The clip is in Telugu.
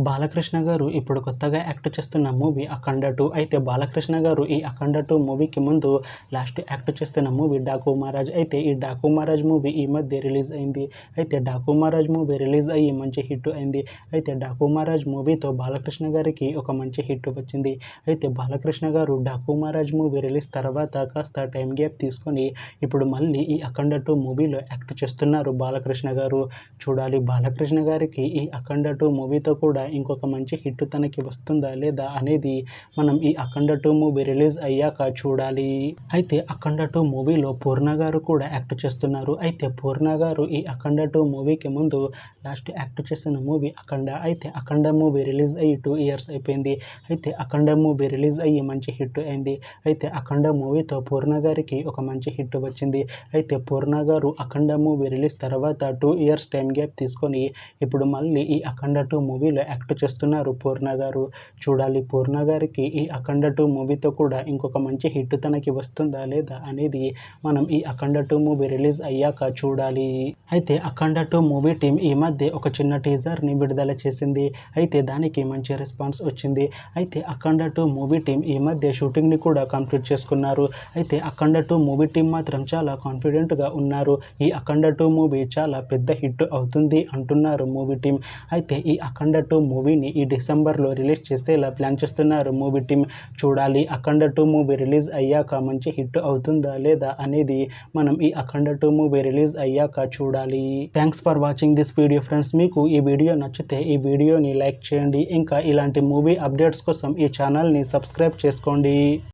బాలకృష్ణ గారు ఇప్పుడు కొత్తగా యాక్ట్ చేస్తున్న మూవీ 'అఖండ 2'. అయితే బాలకృష్ణ గారు ఈ 'అఖండ 2' మూవీకి ముందు లాస్ట్ యాక్ట్ చేస్తున్న మూవీ 'డాకు మహారాజ్'. అయితే ఈ 'డాకు మహారాజ్' మూవీ ఈ మధ్య రిలీజ్ అయింది. అయితే 'డాకు మహారాజ్' మూవీ రిలీజ్ అయ్యి మంచి హిట్ అయింది. అయితే 'డాకు మహారాజ్' మూవీతో బాలకృష్ణ గారికి ఒక మంచి హిట్ వచ్చింది. అయితే బాలకృష్ణ గారు 'డాకు మహారాజ్' మూవీ రిలీజ్ తర్వాత కాస్త టైం గ్యాప్ తీసుకొని ఇప్పుడు మళ్ళీ ఈ 'అఖండ 2' మూవీలో యాక్ట్ చేస్తున్నారు బాలకృష్ణ గారు. చూడాలి బాలకృష్ణ గారికి ఈ 'అఖండ 2' మూవీతో కూడా ఇంకొక మంచి హిట్ తనకి వస్తుందా లేదా అనేది మనం ఈ 'అఖండ 2' మూవీ రిలీజ్ అయ్యాక చూడాలి. అయితే 'అఖండ 2' మూవీలో పూర్ణ గారు కూడా యాక్ట్ చేస్తున్నారు. అయితే పూర్ణ గారు ఈ 'అఖండ 2' మూవీకి ముందు లాస్ట్ యాక్ట్ చేసిన మూవీ 'అఖండ'. అయితే 'అఖండ' మూవీ రిలీజ్ అయ్యి 2 ఇయర్స్ అయిపోయింది. అయితే 'అఖండ' మూవీ రిలీజ్ అయ్యి మంచి హిట్ అయింది. అయితే 'అఖండ' మూవీతో పూర్ణ గారికి ఒక మంచి హిట్ వచ్చింది. అయితే పూర్ణ గారు 'అఖండ' మూవీ రిలీజ్ తర్వాత 2 ఇయర్స్ టైం గ్యాప్ తీసుకొని ఇప్పుడు మళ్ళీ ఈ 'అఖండ 2' మూవీలో యాక్ట్ చేస్తున్నారు పూర్ణ గారు. చూడాలి పూర్ణ గారికి ఈ 'అఖండ 2' మూవీతో కూడా ఇంకొక మంచి హిట్ తనకి వస్తుందా లేదా అనేది మనం ఈ 'అఖండ 2' మూవీ రిలీజ్ అయ్యాక చూడాలి. అయితే 'అఖండ 2' మూవీ టీం ఈ మధ్య ఒక చిన్న టీజర్ని విడుదల చేసింది. అయితే దానికి మంచి రెస్పాన్స్ వచ్చింది. అయితే 'అఖండ 2' మూవీ టీం ఈ మధ్య షూటింగ్ని కూడా కంప్లీట్ చేసుకున్నారు. అయితే 'అఖండ 2' మూవీ టీం మాత్రం చాలా కాన్ఫిడెంట్గా ఉన్నారు. ఈ 'అఖండ 2' మూవీ చాలా పెద్ద హిట్ అవుతుంది అంటున్నారు మూవీ టీం. అయితే ఈ 'అఖండ 2' మూవీని ఈ డిసెంబర్లో రిలీజ్ చేసేలా ప్లాన్ చేస్తున్నారు మూవీ టీం. చూడాలి 'అఖండ 2' మూవీ రిలీజ్ అయ్యాక మంచి హిట్ అవుతుందా లేదా అనేది మనం ఈ 'అఖండ 2' మూవీ రిలీజ్ అయ్యాక చూడాలి. Thanks for watching this video friends. మీకు ఈ వీడియో నచ్చితే ఈ వీడియోని లైక్ చేయండి. ఇంకా ఇలాంటి మూవీ అప్డేట్స్ కోసం ఈ ఛానల్ని సబ్స్క్రైబ్ చేసుకోండి.